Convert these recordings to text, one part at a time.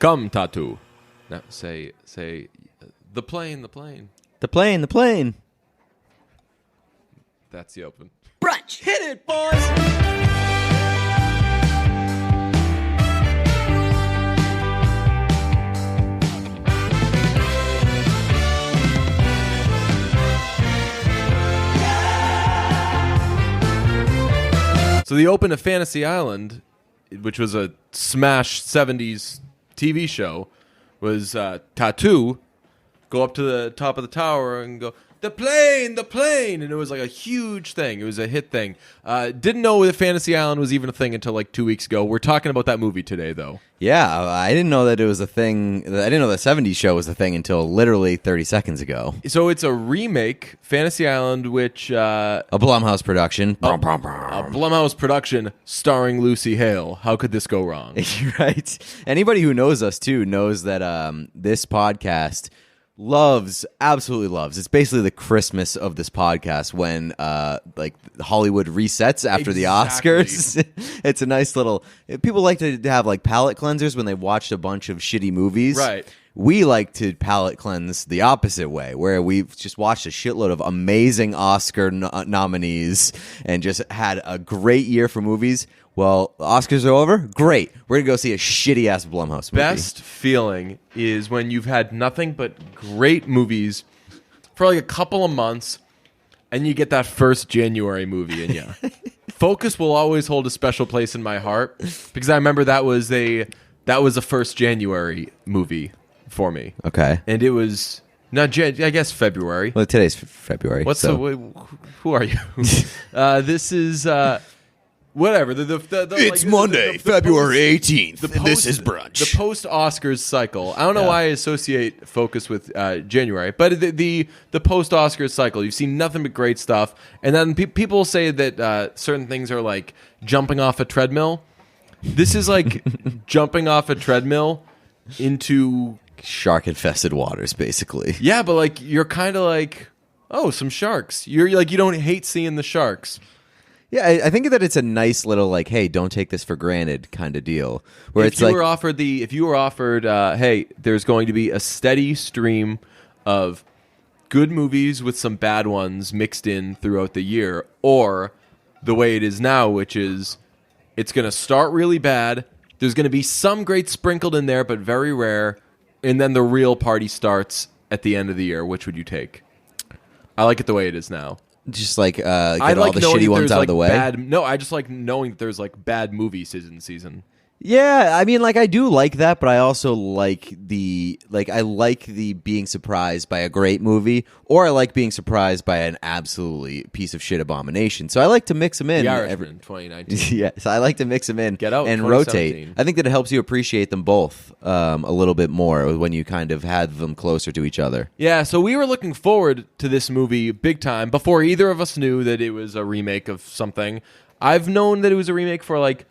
Come, Tattoo. Now say, the plane, the plane. The plane, the plane. That's the open. Brunch. Hit it, boys. So the open of Fantasy Island, which was a smash 70s TV show, was Tattoo go up to the top of the tower and go, the plane, and it was like a huge thing. It was a hit thing. Didn't know that Fantasy Island was even a thing until like 2 weeks ago. We're talking about that movie today, though. Yeah, I didn't know that it was a thing. I didn't know the 70s show was a thing until literally 30 seconds ago. So it's a remake, Fantasy Island, which... a Blumhouse production. A Blumhouse production starring Lucy Hale. How could this go wrong? Right. Anybody who knows us, too, knows that this podcast... absolutely loves. It's basically the Christmas of this podcast when like Hollywood resets after the Oscars. It's a nice little... People like to have like palate cleansers when they've watched a bunch of shitty movies. Right. We like to palate cleanse the opposite way, where we've just watched a shitload of amazing Oscar nominees and just had a great year for movies. Well, the Oscars are over. Great. We're going to go see a shitty-ass Blumhouse movie. Best feeling is when you've had nothing but great movies for like a couple of months, and you get that first January movie in you. Focus will always hold a special place in my heart, because I remember that was a first January movie for me. Okay. And it was... I guess February. Well, today's February. Who are you? This is... whatever. It's Monday, February 18th, and this is brunch. The post-Oscars cycle. I don't know why I associate Focus with January, but the post-Oscars cycle, you've seen nothing but great stuff. And then people say that certain things are like jumping off a treadmill. This is like jumping off a treadmill into... shark-infested waters, basically. Yeah, but like you're kind of like, oh, some sharks. You're like, you don't hate seeing the sharks. Yeah, I think that it's a nice little like, hey, don't take this for granted kind of deal. Where if you were offered, hey, there's going to be a steady stream of good movies with some bad ones mixed in throughout the year, or the way it is now, which is it's going to start really bad. There's going to be some great sprinkled in there, but very rare. And then the real party starts at the end of the year. Which would you take? I like it the way it is now. Just like get all the shitty ones out of the way. I just like knowing that there's like bad movies in season. Yeah, I mean, like I do like that, but I also like the being surprised by a great movie, or I like being surprised by an absolutely piece of shit abomination. So I like to mix them in. The Irishman, 2019. Yeah, so I like to mix them in. Get Out, and rotate. I think that it helps you appreciate them both a little bit more when you kind of had them closer to each other. Yeah, so we were looking forward to this movie big time before either of us knew that it was a remake of something. I've known that it was a remake for like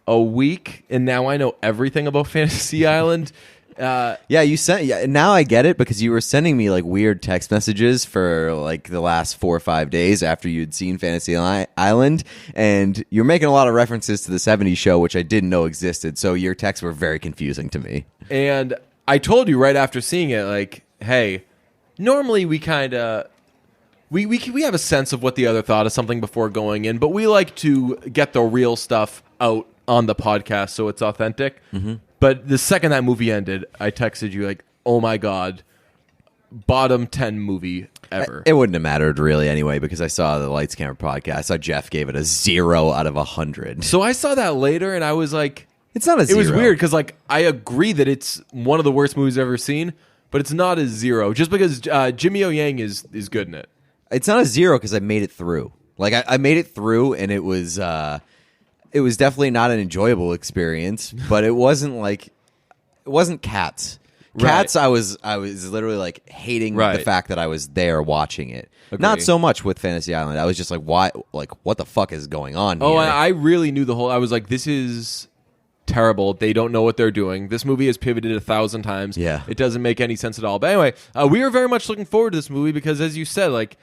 a week, and now I know everything about Fantasy Island. Now I get it, because you were sending me like weird text messages for like the last 4 or 5 days after you'd seen Fantasy Island, and you're making a lot of references to the 70s show, which I didn't know existed, so your texts were very confusing to me. And I told you right after seeing it, like, hey, normally we kind of... We have a sense of what the other thought of something before going in, but we like to get the real stuff out on the podcast so it's authentic. Mm-hmm. But the second that movie ended, I texted you like, oh my God, bottom 10 movie ever. It wouldn't have mattered really anyway, because I saw the Lights Camera podcast. I saw Jeff gave it a 0 out of 100. So I saw that later and I was like... It's not a 0. It was weird because like I agree that it's one of the worst movies I've ever seen, but it's not a 0 just because Jimmy O Yang is good in it. It's not a 0 because I made it through. Like I made it through, and it was definitely not an enjoyable experience, but it wasn't Cats. Cats, right. I was literally like hating the fact that I was there watching it. Agreed. Not so much with Fantasy Island. I was just like, why? Like, what the fuck is going on here? Oh, I really knew the whole. I was like, this is terrible. They don't know what they're doing. This movie has pivoted 1,000 times. Yeah, it doesn't make any sense at all. But anyway, we are very much looking forward to this movie because, as you said, like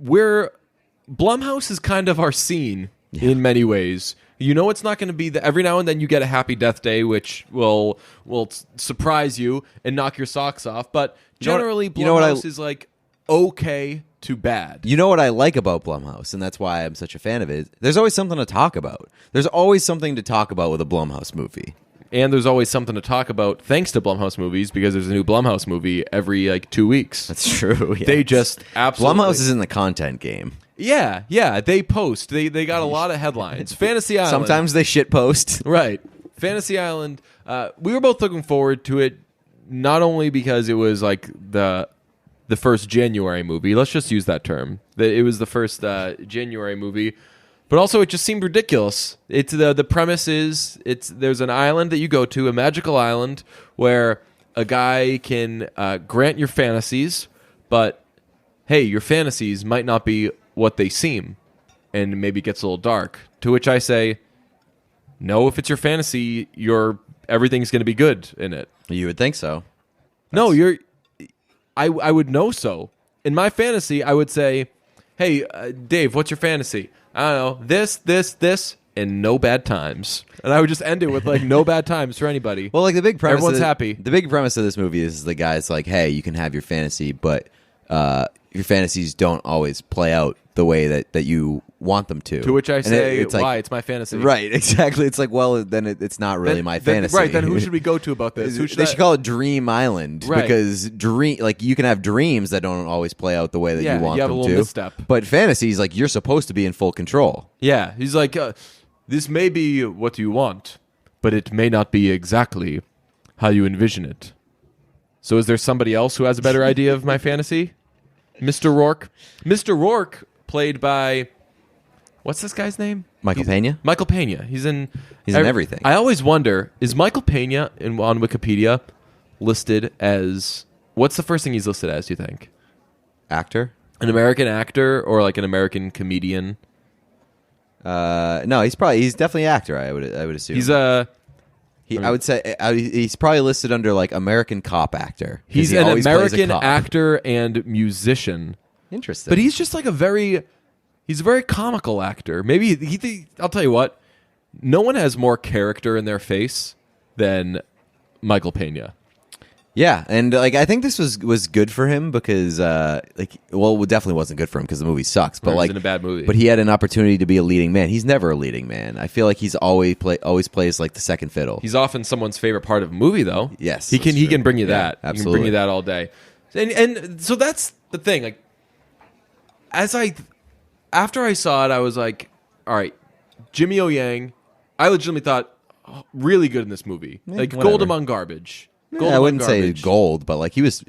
Blumhouse is kind of our scene in many ways. You know it's not going to be every now and then you get a Happy Death Day, which will surprise you and knock your socks off. But generally, Blumhouse is like okay to bad. You know what I like about Blumhouse, and that's why I'm such a fan of it? There's always something to talk about. There's always something to talk about with a Blumhouse movie. And there's always something to talk about thanks to Blumhouse movies, because there's a new Blumhouse movie every 2 weeks. That's true. Yes. They just absolutely... Blumhouse is in the content game. Yeah. They post. They got a lot of headlines. Fantasy Island. Sometimes they shit post. Right. Fantasy Island. We were both looking forward to it, not only because it was like the first January movie. Let's just use that term. It was the first January movie. But also, it just seemed ridiculous. It's the premise is there's an island that you go to, a magical island, where a guy can grant your fantasies, but hey, your fantasies might not be what they seem, and maybe it gets a little dark. To which I say, no, if it's your fantasy, everything's going to be good in it. You would think so. No, I would know so. In my fantasy, I would say, hey, Dave, what's your fantasy? I don't know, this, and no bad times. And I would just end it with no bad times for anybody. Well, the big premise... Everyone's happy. The big premise of this movie is the guy's like, hey, you can have your fantasy, but your fantasies don't always play out the way that you want them to. To which I say, why? It's my fantasy. Right, exactly. It's like, well, then it's not really my fantasy. Right, then who should we go to about this? They should call it Dream Island. Right. Because you can have dreams that don't always play out the way that you want you have them a little to. Misstep. But fantasies, you're supposed to be in full control. Yeah, he's like, this may be what you want, but it may not be exactly how you envision it. So is there somebody else who has a better idea of my fantasy? Mr. Rourke? Mr. Rourke, played by... What's this guy's name? Michael Pena? Michael Pena. He's in everything. I always wonder, is Michael Pena on Wikipedia listed as... What's the first thing he's listed as, do you think? Actor? An American actor or an American comedian? No, he's definitely an actor, I would assume. He's I would say he's probably listed under American cop actor. He's an American actor and musician. Interesting. But he's just he's a very comical actor. Maybe I'll tell you what, no one has more character in their face than Michael Pena. Yeah, and I think this was good for him because it definitely wasn't good for him because the movie sucks. But he was in a bad movie. But he had an opportunity to be a leading man. He's never a leading man. I feel like he's always plays the second fiddle. He's often someone's favorite part of a movie, though. Yes, he can bring you that. Yeah, absolutely. He can bring you that all day. And so that's the thing. After I saw it, I was like, all right, Jimmy O Yang. I legitimately thought really good in this movie, gold among garbage. I wouldn't say gold, but he was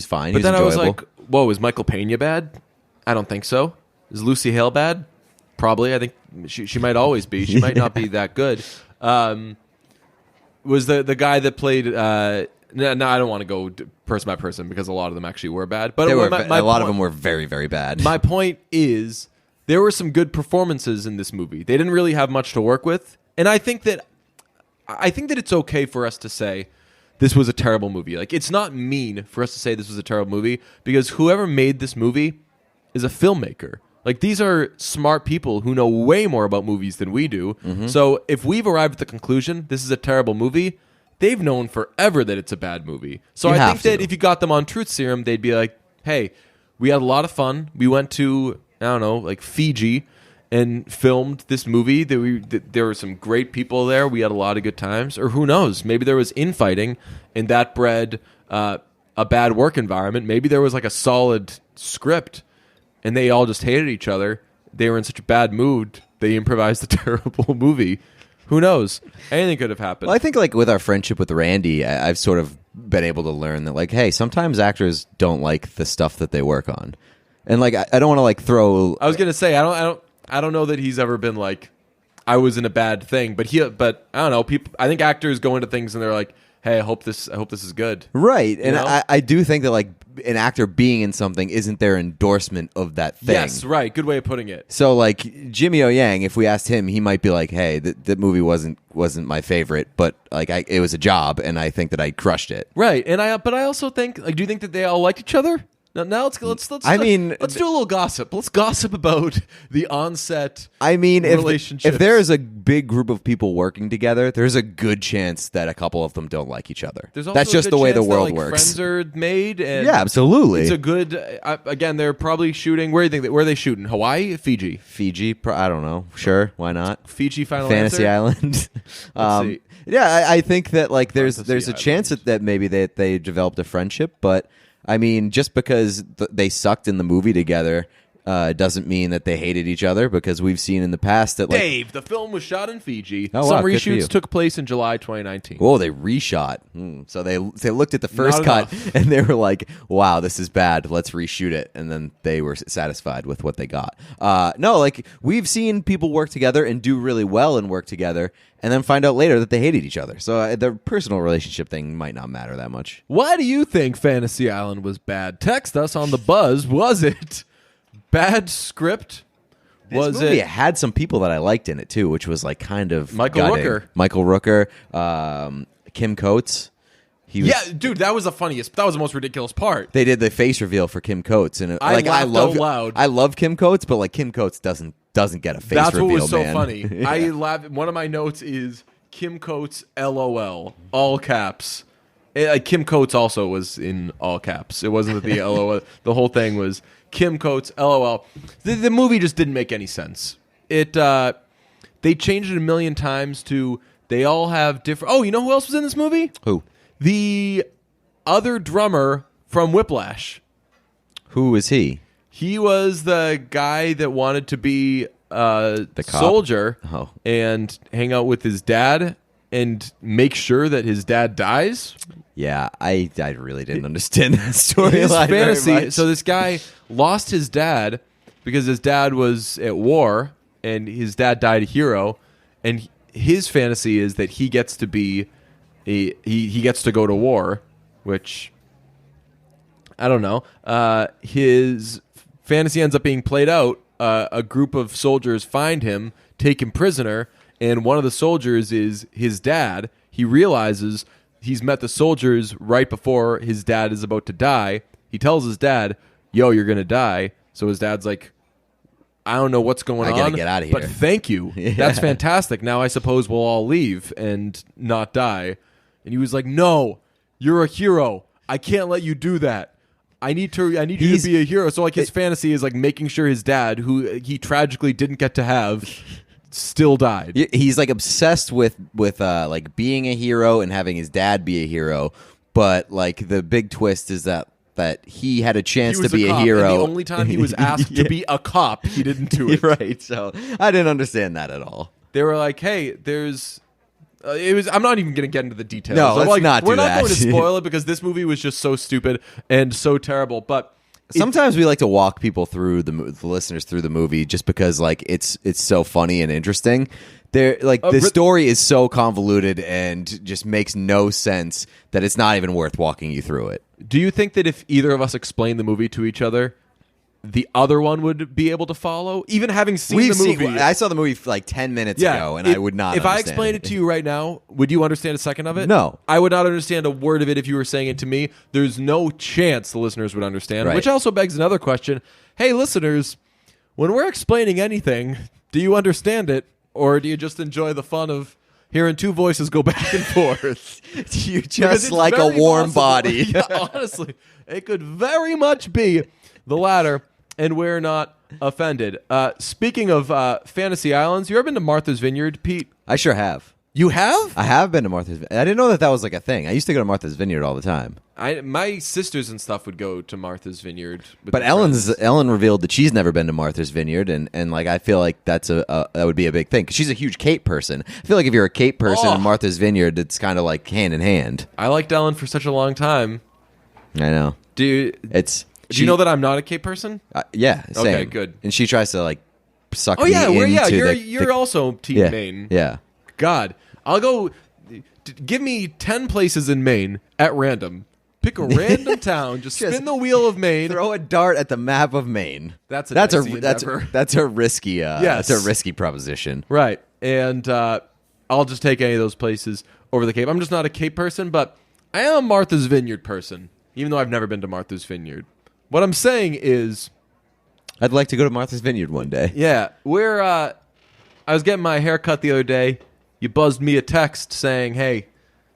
fine. But then I was like, whoa, is Michael Pena bad? I don't think so. Is Lucy Hale bad? Probably. I think she might always be. She might not be that good. Was the guy that played... No, I don't want to go person by person because a lot of them actually were bad. But a lot of them were very, very bad. My point is there were some good performances in this movie. They didn't really have much to work with. And I think that it's okay for us to say... This was a terrible movie. It's not mean for us to say this was a terrible movie because whoever made this movie is a filmmaker. These are smart people who know way more about movies than we do. Mm-hmm. So if we've arrived at the conclusion this is a terrible movie, they've known forever that it's a bad movie. So I think that if you got them on Truth Serum, they'd be like, hey, we had a lot of fun. We went to, I don't know, Fiji and filmed this movie. There were some great people there. We had a lot of good times. Or who knows? Maybe there was infighting, and that bred a bad work environment. Maybe there was a solid script, and they all just hated each other. They were in such a bad mood, they improvised a terrible movie. Who knows? Anything could have happened. Well, I think with our friendship with Randy, I've sort of been able to learn that hey, sometimes actors don't like the stuff that they work on. And I don't want to throw... I was going to say, I don't know that he's ever been I was in a bad thing, but I don't know. People, I think actors go into things and they're like, "Hey, I hope this is good." Right, and I do think that an actor being in something isn't their endorsement of that thing. Yes, right. Good way of putting it. So Jimmy O Yang, if we asked him, he might be like, "Hey, that movie wasn't my favorite, but it was a job, and I think that I crushed it." Right, but I also think do you think that they all liked each other? Now let's I mean, let's do a little gossip. Let's gossip about the onset. I mean, relationships. if there is a big group of people working together, there's a good chance that a couple of them don't like each other. There's also That's a just good the way the chance world that, like, works. Friends are made. And Yeah, absolutely. It's a good. Again, they're probably shooting. Where do you think? Where are they shooting? Hawaii, Fiji. Fiji, I don't know. Sure, why not? Fiji, final Fantasy answer? Island. Let's see. Yeah, I think that like there's Fantasy a chance that maybe they developed a friendship, but I mean, just because they sucked in the movie together doesn't mean that they hated each other, because we've seen in the past that like Dave, the film was shot in Fiji. Oh, Some wow, good for you. reshoots took place in July 2019. whoa, they reshot. So they looked at the first Not cut enough. and they were like, "Wow, this is bad. Let's reshoot it." And then they were satisfied with what they got. No, like we've seen people work together and do really well and work together, and then find out later that they hated each other. So the personal relationship thing might not matter that much. Why do you think Fantasy Island was bad? Text us on the buzz. Was it bad script? This movie had some people that I liked in it too, which was like kind of Michael gutting. Rooker. Michael Rooker, Kim Coates. He was, Yeah, dude, that was the funniest. That was the most ridiculous part. they did the face reveal for Kim Coates, and I laughed out loud. I love Kim Coates, but like Kim Coates doesn't get a face That's reveal. what was so man. funny. Yeah. I laughed. One of my notes is Kim Coates LOL, all caps. Kim Coates also was in all caps. It wasn't that the LOL. The whole thing was Kim Coates LOL. The movie just didn't make any sense. They changed it a million times to they all have different. Oh, you know who else was in this movie? Who? The other drummer from Whiplash. Who is he? He was the guy that wanted to be a cop? soldier Oh. and hang out with his dad and make sure that his dad dies. Yeah, I really didn't understand that story. His fantasy. So this guy lost his dad because his dad was at war and his dad died a hero. And his fantasy is that he gets to be he gets to go to war, which I don't know. His fantasy ends up being played out. A group of soldiers find him, take him prisoner, and one of the soldiers is his dad. He realizes he's met the soldiers right before his dad is about to die. He tells his dad, "Yo, you're going to die." So his dad's like, "I don't know what's going on. I gotta get out of here. But thank you. Yeah. That's fantastic. Now I suppose we'll all leave and not die." And he was like, "No, you're a hero. I can't let you do that. I need you to be a hero." So like his fantasy is like making sure his dad, who he tragically didn't get to have, still died. He's like obsessed with like being a hero and having his dad be a hero, but like the big twist is that he had a chance He was to be a cop, hero. and the only time he was asked to be a cop, he didn't do it. Right. So I didn't understand that at all. They were like, "Hey, there's." It was. I'm not even going to get into the details. No, I'm let's like, not do We're not that. going to spoil it because this movie was just so stupid and so terrible. But Sometimes we like to walk people through the listeners through the movie just because like it's so funny and interesting. There, like the story is so convoluted and just makes no sense that it's not even worth walking you through it. Do you think that if either of us explained the movie to each other, the other one would be able to follow, even having seen the movie? I saw the movie like 10 minutes ago, and I would not. If I understand explained it to you right now, would you understand a second of it? No. I would not understand a word of it if you were saying it to me. There's no chance the listeners would understand, Right. which also begs another question. Hey, listeners, when we're explaining anything, do you understand it, or do you just enjoy the fun of hearing two voices go back and forth? You Because just it's like a very warm possible- body. Yeah, honestly, it could very much be the latter, and we're not offended. Speaking of Fantasy Islands, you ever been to Martha's Vineyard, Pete? I sure have. You have? I have been to Martha's Vineyard. I didn't know that was like a thing. I used to go to Martha's Vineyard all the time. My sisters and stuff would go to Martha's Vineyard. With But their friends. Ellen revealed that she's never been to Martha's Vineyard, and like I feel like that would be a big thing because she's a huge Cape person. I feel like if you're a Cape person in Martha's Vineyard, it's kind of like hand in hand. I liked Ellen for such a long time. I know. Do you know that I'm not a Cape person? Yeah. Same. Okay, good. And she tries to like suck Oh me yeah, into you're also Team yeah, Maine. Yeah. God, I'll go. Give me 10 places in Maine at random. Pick a random town. Just spin the wheel of Maine. Throw a dart at the map of Maine. That's a risky. Yes. That's a risky proposition. Right, and I'll just take any of those places over the Cape. I'm just not a Cape person, but I am a Martha's Vineyard person, even though I've never been to Martha's Vineyard. What I'm saying is, I'd like to go to Martha's Vineyard one day. yeah, I was getting my hair cut the other day. You buzzed me a text saying, hey,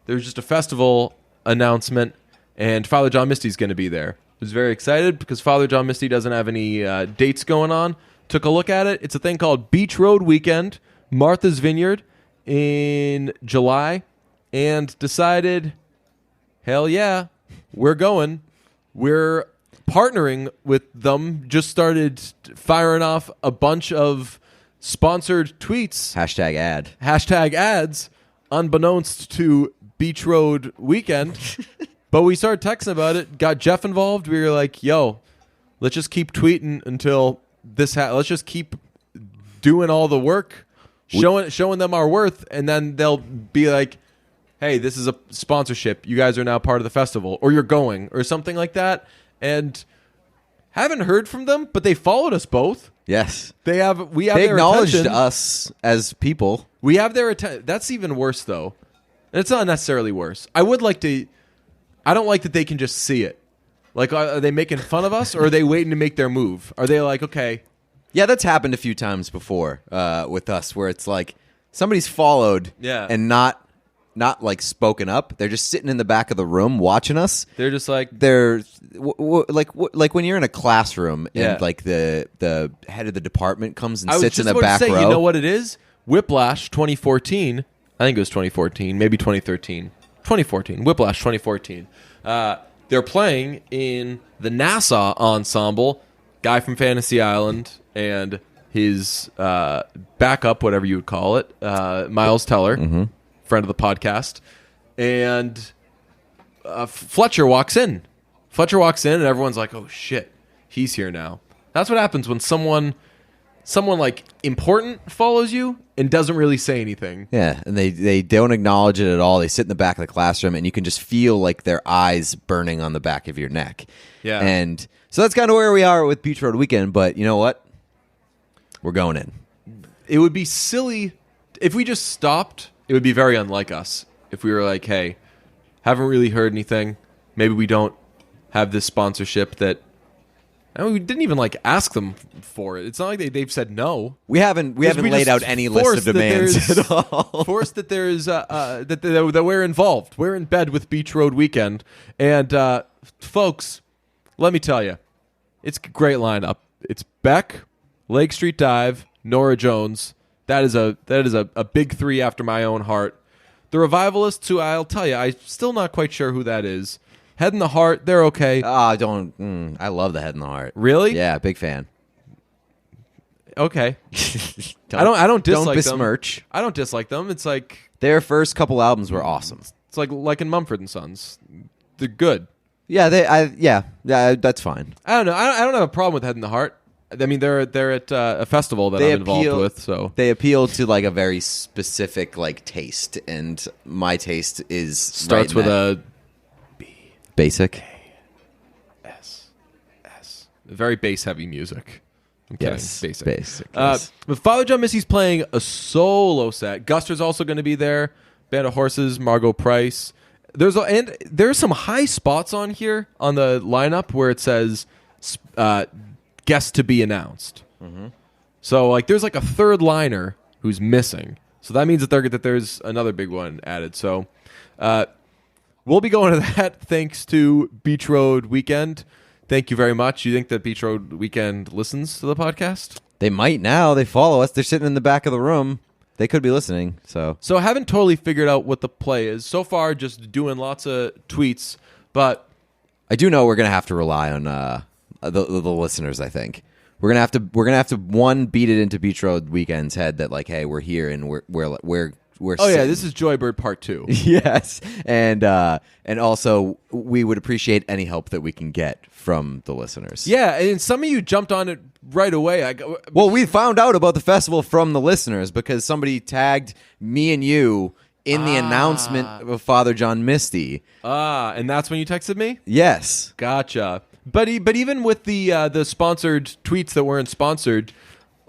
there's just a festival announcement, and Father John Misty's going to be there. I was very excited because Father John Misty doesn't have any dates going on. Took a look at it. It's a thing called Beach Road Weekend, Martha's Vineyard in July, and decided, hell yeah, we're going. We're partnering with them. Just started firing off a bunch of sponsored tweets. Hashtag ads, unbeknownst to Beach Road Weekend. But we started texting about it, got Jeff involved. We were like, yo, let's just keep tweeting until this let's just keep doing all the work, showing them our worth, and then they'll be like, hey, this is a sponsorship. You guys are now part of the festival, or you're going, or something like that. And haven't heard from them, but they followed us both. Yes. We have They their acknowledged attention. us as people. We have their attention. That's even worse, though. And it's not necessarily worse. I don't like that they can just see it. Like, are they making fun of us, or are they waiting to make their move? Are they like, okay, Yeah, that's happened a few times before with us, where it's like somebody's followed and not like spoken up. They're just sitting in the back of the room watching us. they're just like, They're like when you're in a classroom Yeah. and like the head of the department comes and I was sits in just the about back to say, row. you know what it is? Whiplash 2014. I think it was 2014, maybe 2013. 2014. Whiplash 2014. They're playing in the Nassau Ensemble. Guy from Fantasy Island and his backup, whatever you would call it, Miles Teller, friend of the podcast. And Fletcher walks in. And everyone's like, oh, shit, he's here now. That's what happens when someone like important follows you and doesn't really say anything. Yeah, and they don't acknowledge it at all. They sit in the back of the classroom, and you can just feel like their eyes burning on the back of your neck. Yeah. And so that's kind of where we are with Beach Road Weekend, but you know what? We're going in. It would be silly if we just stopped. It would be very unlike us if we were like, hey, haven't really heard anything. Maybe we don't have this sponsorship that... I mean, we didn't even like ask them for it. It's not like they've said no. We haven't laid out any list of demands at all. Forced that there's that we're involved. We're in bed with Beach Road Weekend, and folks, let me tell you, it's a great lineup. It's Beck, Lake Street Dive, Nora Jones. That is a big three after my own heart. The Revivalists, who I'll tell you, I'm still not quite sure who that is. Head in the Heart, they're okay. I love the Head in the Heart. Really? Yeah, big fan. Okay. I don't dislike don't them. besmirch. I don't dislike them. It's like Their first couple albums were awesome. it's like in Mumford and Sons. They're good. Yeah, that's fine. I don't know. I don't have a problem with Head in the Heart. I mean, they're at a festival that I'm involved with, so they appeal to like a very specific like taste, and my taste is starts with a basic. S. Very bass heavy music. I'm kidding. Yes, Basic. yes. But Father John Misty's playing a solo set. Guster's also going to be there. Band of Horses, Margot Price. There's some high spots on here on the lineup where it says guest to be announced. Mm-hmm. So like there's like a third liner who's missing. So that means that there's another big one added. So we'll be going to that thanks to Beach Road Weekend. Thank you very much. You think that Beach Road Weekend listens to the podcast? They might now. They follow us. They're sitting in the back of the room. They could be listening. So I haven't totally figured out what the play is. So far, just doing lots of tweets. But I do know we're gonna have to rely on the listeners. I think we're gonna have to one beat it into Beach Road Weekend's head that like, hey, we're here and we're oh yeah, this is Joybird Part 2. Yes, and also we would appreciate any help that we can get from the listeners. Yeah, and some of you jumped on it right away. Well, we found out about the festival from the listeners because somebody tagged me and you in the announcement of Father John Misty. And that's when you texted me? Yes. Gotcha. But even with the sponsored tweets that weren't sponsored,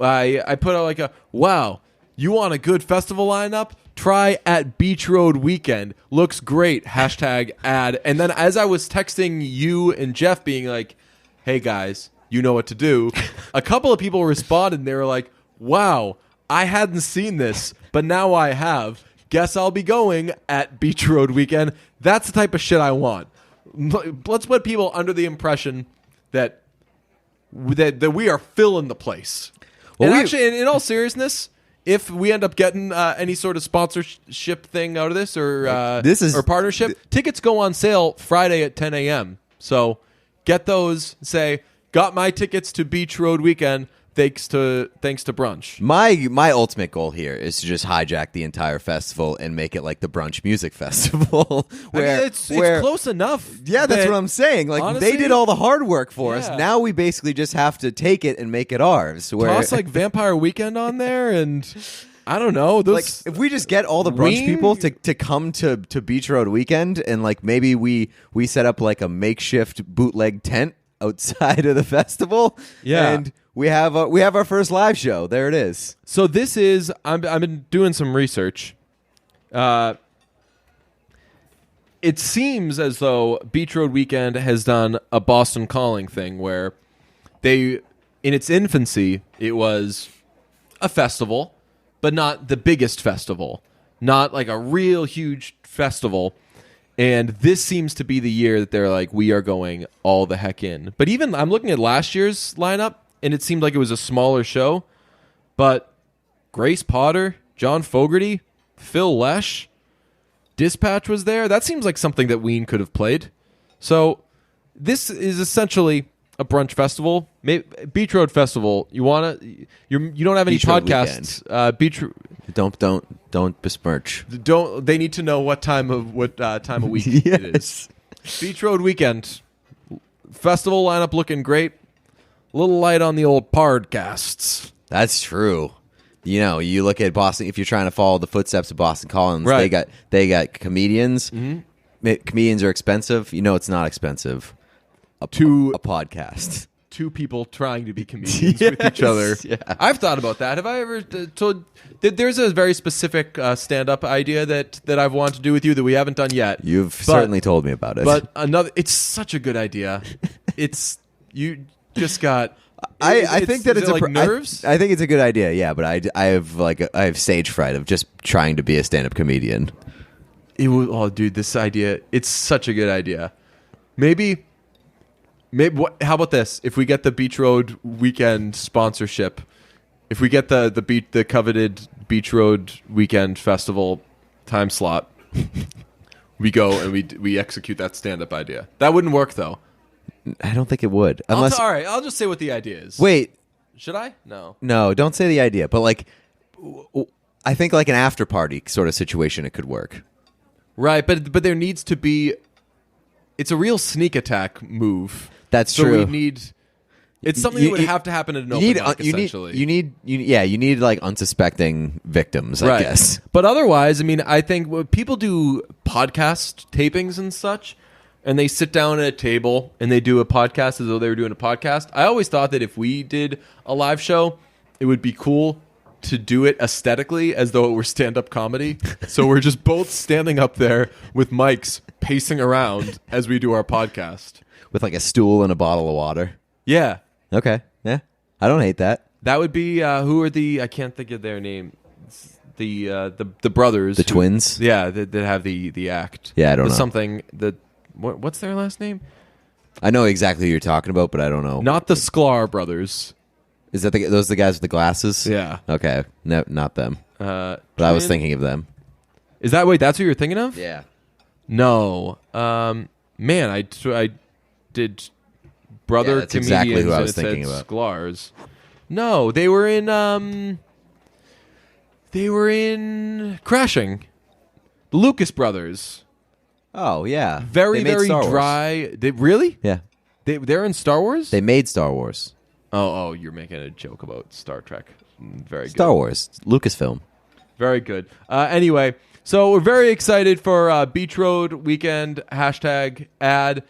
I put out like wow, you want a good festival lineup? Try at Beach Road Weekend. Looks great. # ad. And then as I was texting you and Jeff being like, hey guys, you know what to do. A couple of people responded and they were like, wow, I hadn't seen this, but now I have. Guess I'll be going at Beach Road Weekend. That's the type of shit I want. Let's put people under the impression that we are filling the place. Well, and actually, in all seriousness, if we end up getting any sort of sponsorship thing out of this or or partnership, tickets go on sale Friday at 10 a.m. So get those. Say, got my tickets to Beach Road Weekend. Thanks to brunch. My ultimate goal here is to just hijack the entire festival and make it like the brunch music festival. It's close enough. Yeah, that's what I'm saying. Like honestly, they did all the hard work for us. Now we basically just have to take it and make it ours. Toss like Vampire Weekend on there, and I don't know. Like if we just get all the brunch people to come to Beach Road Weekend, and like maybe we set up like a makeshift bootleg tent outside of the festival. Yeah. And we have our first live show. There it is. So this is I've been doing some research. It seems as though Beach Road Weekend has done a Boston Calling thing where in its infancy, it was a festival, but not the biggest festival, not like a real huge festival. And this seems to be the year that they're like, we are going all the heck in. But even I'm looking at last year's lineup, and it seemed like it was a smaller show. But Grace Potter, John Fogerty, Phil Lesh, Dispatch was there. That seems like something that Ween could have played. So this is essentially a brunch festival, Beach Road Festival. You don't have any Beach Road podcasts. Don't besmirch. They need to know what time of week it is. Beach Road Weekend festival lineup looking great. A little light on the old podcasts. That's true. You know, you look at Boston. If you're trying to follow the footsteps of Boston Collins, right. they got comedians. Mm-hmm. Comedians are expensive. You know, it's not expensive. A podcast. Two people trying to be comedians with each other. Yeah. I've thought about that. Have I ever told? There's a very specific stand-up idea that I've wanted to do with you that we haven't done yet. You've certainly told me about it. But it's such a good idea. You just got. I think that it's like nerves. I think it's a good idea. Yeah, but I have stage fright of just trying to be a stand-up comedian. Dude, this idea, it's such a good idea. Maybe how about this? If we get the Beach Road Weekend sponsorship, if we get the coveted Beach Road Weekend Festival time slot, we go and we execute that stand-up idea. That wouldn't work though. I don't think it would. Unless all right, I'll just say what the idea is. Wait, should I? No, don't say the idea. But like, I think like an after party sort of situation, it could work. Right, but there needs to be. It's a real sneak attack move. That's so true. We need. It's something that would have to happen at an open mic, essentially. You need like unsuspecting victims, I guess. But otherwise, I mean, I think when people do podcast tapings and such, and they sit down at a table and they do a podcast as though they were doing a podcast. I always thought that if we did a live show, it would be cool to do it aesthetically as though it were stand-up comedy. So we're just both standing up there with mics pacing around as we do our podcast. With like a stool and a bottle of water. Yeah. Okay. Yeah. I don't hate that. That would be who are I can't think of their name. The brothers. The twins? Yeah, that have the act. Yeah, I don't know. Something what's their last name? I know exactly who you're talking about, but I don't know. Not the Sklar brothers. Is that those the guys with the glasses? Yeah. Okay. No, not them. But I was thinking of them. Is that that's who you're thinking of? Yeah. No. Man, I did brother that's comedians exactly who I and was it said thinking about. Sklars. No, they were in Crashing. The Lucas brothers. Oh, yeah. Very dry. They really? Yeah. They're in Star Wars? They made Star Wars. Oh, you're making a joke about Star Trek. Very good. Star Wars. Lucasfilm. Very good. Anyway, so we're very excited for Beach Road Weekend #ad.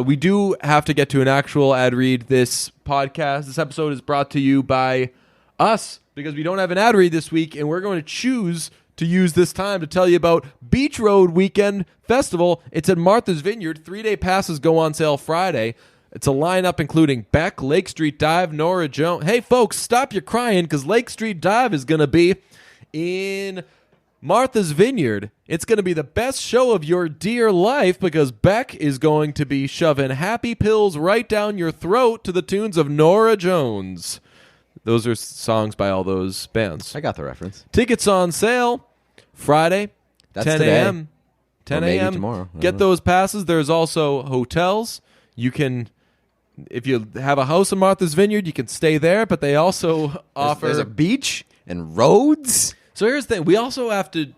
We do have to get to an actual ad read. This episode is brought to you by us because we don't have an ad read this week, and we're going to choose to use this time to tell you about Beach Road Weekend Festival. It's at Martha's Vineyard. 3-day passes go on sale Friday. It's a lineup including Beck, Lake Street Dive, Nora Jones. Hey, folks, stop your crying because Lake Street Dive is going to be in Martha's Vineyard. It's going to be the best show of your dear life because Beck is going to be shoving happy pills right down your throat to the tunes of Nora Jones. Those are songs by all those bands. I got the reference. Tickets on sale Friday, That's 10 today. a.m. 10 Or maybe a.m. tomorrow. I Get don't know. those passes. There's also hotels. You can, if you have a house in Martha's Vineyard, you can stay there, but they also offer... There's a beach and roads. So here's the thing. We also have to...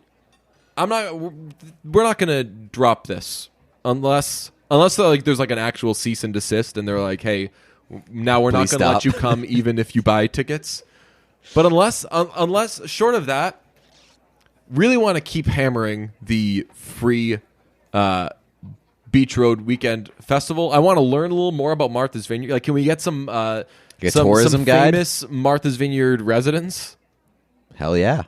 We're not going to drop this unless there's like an actual cease and desist and they're like, hey, now we're not Please going to let stop. you come even if you buy tickets. But unless short of that, really want to keep hammering the free Beach Road Weekend Festival. I want to learn a little more about Martha's Vineyard. Like, can we get some tourism guide? famous Martha's Vineyard residents? Hell yeah.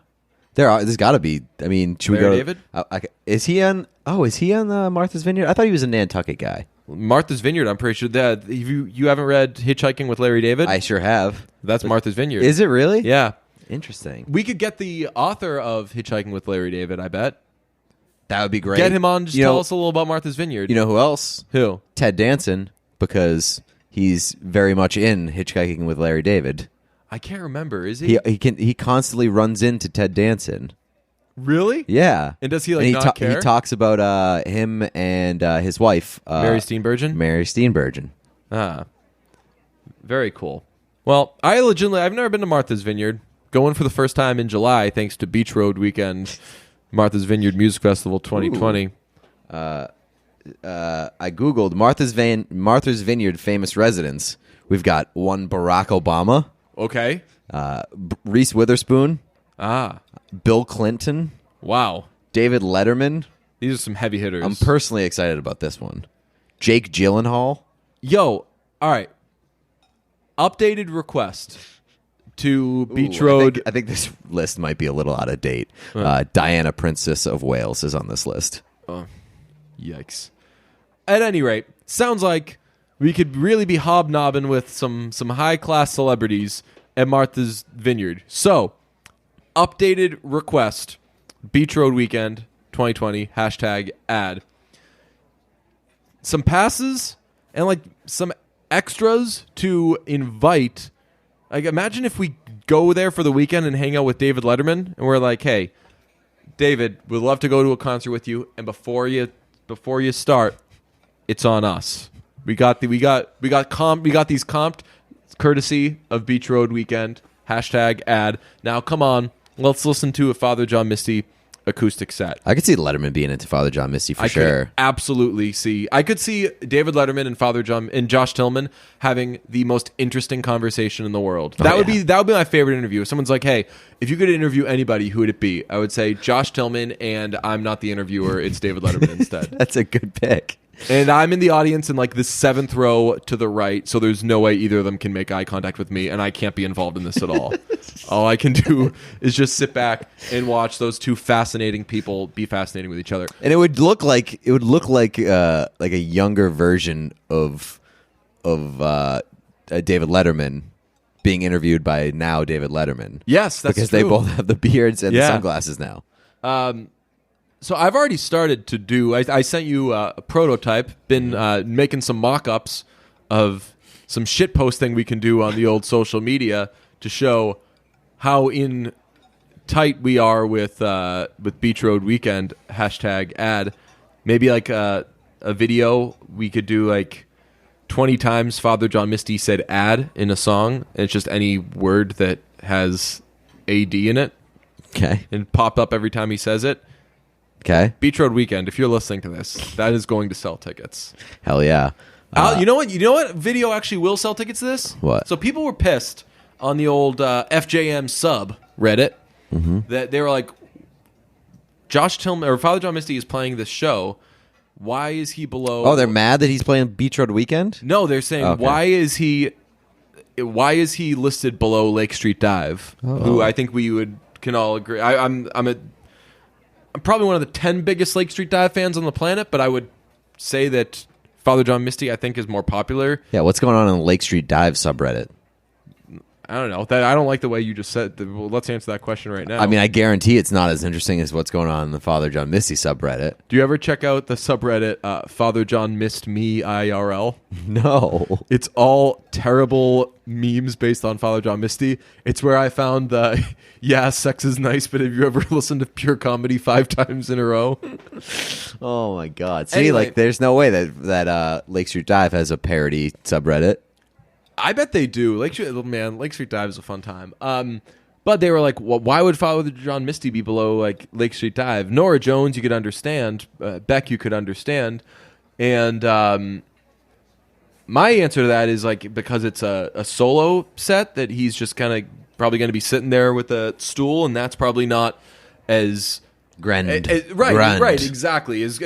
There's got to be. I mean, should we Larry go? David? Is he on? Oh, is he on Martha's Vineyard? I thought he was a Nantucket guy. Martha's Vineyard, I'm pretty sure that you haven't read Hitchhiking with Larry David? I sure have. That's Martha's Vineyard. Is it really? Yeah. Interesting. We could get the author of Hitchhiking with Larry David, I bet. That would be great. Get him on, just tell us a little about Martha's Vineyard. You know who else? Who? Ted Danson, because he's very much in Hitchhiking with Larry David. I can't remember. Is he? He constantly runs into Ted Danson. Really? Yeah. And does he And not care? He talks about him and his wife, Mary Steenburgen? Mary Steenburgen. Ah. Very cool. Well, I've never been to Martha's Vineyard. Going for the first time in July, thanks to Beach Road Weekend, Martha's Vineyard Music Festival 2020. I googled Martha's Vineyard famous residents. We've got one Barack Obama, Okay. Reese Witherspoon, Ah. Bill Clinton, Wow. David Letterman. These are some heavy hitters. I'm personally excited about this one. Jake Gyllenhaal. Yo, all right. Updated request to Beach Ooh, Road. I think this list might be a little out of date. Diana, Princess of Wales, is on this list. Yikes. At any rate, sounds like we could really be hobnobbing with some high-class celebrities at Martha's Vineyard. So, updated request, Beach Road Weekend 2020, #ad. Some passes and like some extras to invite. Like, imagine if we go there for the weekend and hang out with David Letterman and we're like, hey, David, we'd love to go to a concert with you, and before you start, it's on us. We got these comped courtesy of Beach Road Weekend #ad. Now come on, let's listen to a Father John Misty acoustic set. I could see Letterman being into Father John Misty for sure. I could see David Letterman and Father John and Josh Tillman having the most interesting conversation in the world. That would be my favorite interview. If someone's like, hey, if you could interview anybody, who would it be? I would say Josh Tillman, and I'm not the interviewer, it's David Letterman instead. That's a good pick. And I'm in the audience in like the 7th row to the right, so there's no way either of them can make eye contact with me, and I can't be involved in this at all. All I can do is just sit back and watch those two fascinating people be fascinating with each other. And it would look like a younger version of David Letterman being interviewed by now David Letterman. Yes, that's because true. they both have the beards and the Yeah. sunglasses now. So I've already started to do. I sent you a prototype. Been making some mock-ups of some shit posting we can do on the old social media to show how in tight we are with Beach Road Weekend #ad. Maybe like a video we could do like 20 times Father John Misty said "ad" in a song, and it's just any word that has AD in it Okay. and pop up every time he says it. Okay. Beach Road Weekend, if you're listening to this, that is going to sell tickets. Hell yeah. You know what video actually will sell tickets to this? What? So people were pissed on the old FJM sub Reddit that they were like, Josh Tillman or Father John Misty is playing this show. Why is he below? Oh, they're mad that he's playing Beach Road Weekend? No, they're saying Okay. why is he listed below Lake Street Dive? Who I think can all agree. I'm probably one of the 10 biggest Lake Street Dive fans on the planet, but I would say that Father John Misty, I think, is more popular. Yeah, what's going on the Lake Street Dive subreddit? I don't know. I don't like the way you just said. Well, let's answer that question right now. I mean, I guarantee it's not as interesting as what's going on in the Father John Misty subreddit. Do you ever check out the subreddit Father John Missed Me IRL? No. It's all terrible memes based on Father John Misty. It's where I found the, yeah, sex is nice, but have you ever listened to pure comedy 5 times in a row? Oh, my God. See, Anyway. like, there's no way that Lake Street Dive has a parody subreddit. I bet they do. Lake Street Dive is a fun time. But they were like, well, why would Father John Misty be below like Lake Street Dive? Nora Jones, you could understand. Beck, you could understand. And my answer to that is like because it's a solo set that he's just kind of probably going to be sitting there with a stool, and that's probably not as Grand. right, exactly. As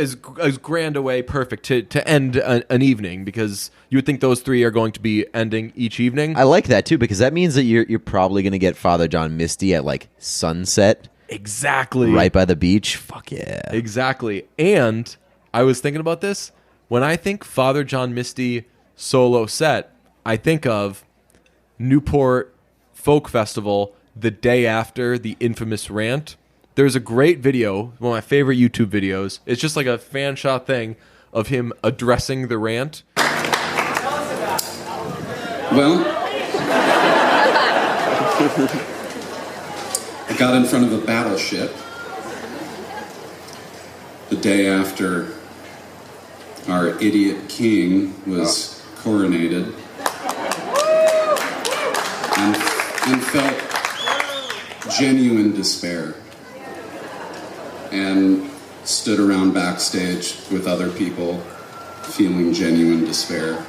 grand a way, perfect to end an evening, because you would think those 3 are going to be ending each evening. I like that too, because that means that you're probably going to get Father John Misty at like sunset, Exactly. right by the beach. Fuck yeah. Exactly. And I was thinking about this. When I think Father John Misty solo set, I think of Newport Folk Festival the day after the infamous rant. There's a great video, one of my favorite YouTube videos. It's just like a fan shot thing of him addressing the rant. Well, I got in front of a battleship the day after our idiot king was coronated and felt genuine despair and stood around backstage with other people feeling genuine despair.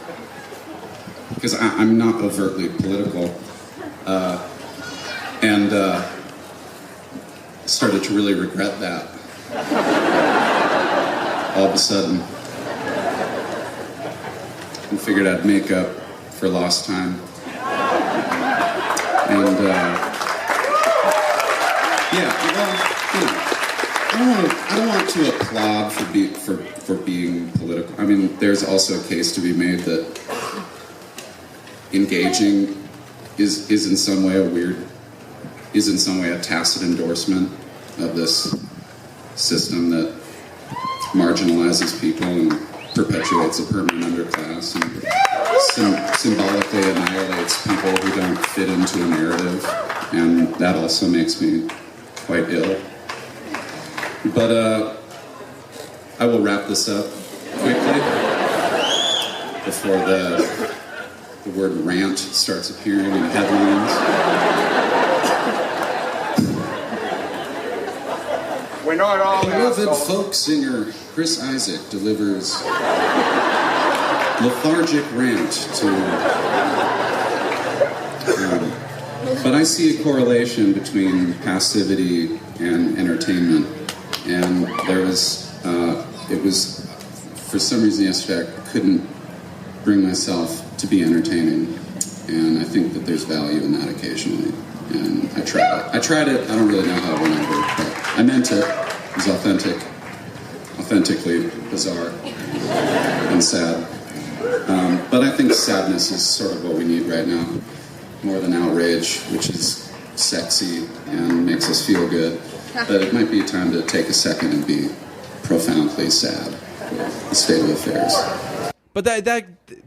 Because I'm not overtly political, and started to really regret that all of a sudden, and figured I'd make up for lost time. And I don't want to applaud for being political. I mean, there's also a case to be made that engaging is in some way a tacit endorsement of this system that marginalizes people and perpetuates a permanent underclass and symbolically annihilates people who don't fit into a narrative, and that also makes me quite ill. But I will wrap this up quickly before the word rant starts appearing in headlines. We know it all now. Beloved folk singer Chris Isaak delivers lethargic rant to... but I see a correlation between passivity and entertainment. And it was, for some reason yesterday, I couldn't bring myself to be entertaining, and I think that there's value in that occasionally, and I tried it. I don't really know how it went over, but I meant it. It was authentically bizarre and sad, but I think sadness is sort of what we need right now, more than outrage, which is sexy and makes us feel good. But it might be a time to take a second and be profoundly sad. The state of affairs. But that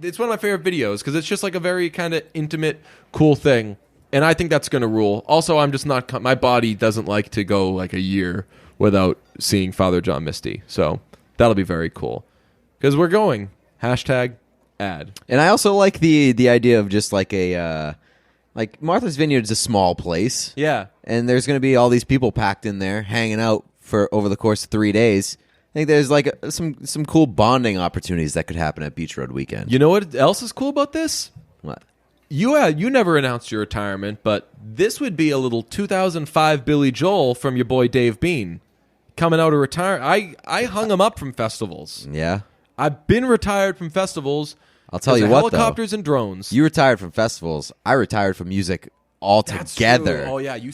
it's one of my favorite videos because it's just like a very kind of intimate, cool thing, and I think that's going to rule. Also, I'm just not. My body doesn't like to go like a year without seeing Father John Misty, so that'll be very cool because we're going #ad. And I also like the idea of just like a like Martha's Vineyard is a small place, Yeah. and there's going to be all these people packed in there hanging out for over the course of 3 days. I think there's like some cool bonding opportunities that could happen at Beach Road Weekend. You know what else is cool about this? What? You never announced your retirement, but this would be a little 2005 Billy Joel from your boy Dave Bean coming out of retire. I hung him up from festivals. Yeah. I've been retired from festivals. I'll tell you There's what, helicopters and drones. You retired from festivals. I retired from music altogether. True. Oh yeah, you.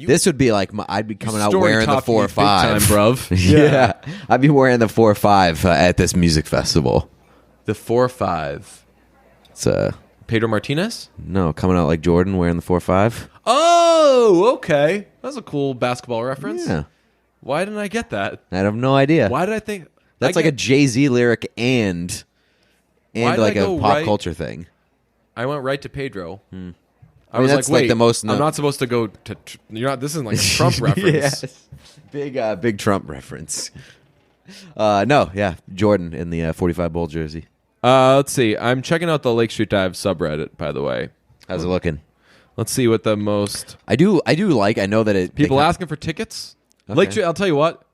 This would be like I'd be coming out story wearing the topped 4 me or big 5, time, bruv. yeah, I'd be wearing the 4 or 5 at this music festival. The 4-5. It's Pedro Martinez? no coming out like Jordan wearing the 4-5. Oh, okay. That's a cool basketball reference. Yeah, Why didn't I get that? I have no idea. Why did I think That's I like a get- Jay-Z lyric and Why did like I a go pop right- culture thing. I went right to Pedro. I mean, was that's like, like wait, the most I'm not supposed to go to. You're not. This isn't like a Trump reference. Yes. Big Trump reference. No, yeah, Jordan in the 45 Bull jersey. Let's see. I'm checking out the Lake Street Dive subreddit. By the way, How's it looking? let's see what the most I do like. I know that it people asking for tickets. Lake Okay. Street. I'll tell you what.